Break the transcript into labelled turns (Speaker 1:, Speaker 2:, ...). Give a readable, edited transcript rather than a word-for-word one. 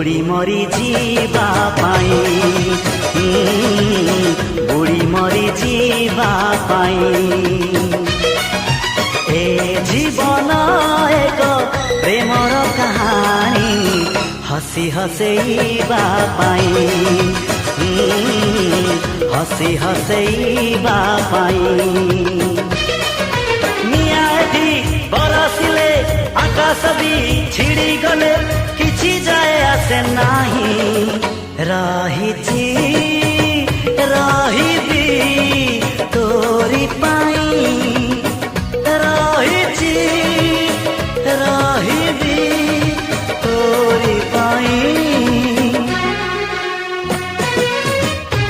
Speaker 1: बुड़ी मरी जीवा पाई बुड़ी मरी जीवा पाई ए जीवन एक प्रेमर कहानी हसी हसैबा पाई हसी हसैबा पाई निआटी बरसिले आकाश भी छिड़ी गले किछि जाए आसे नाही रहिछि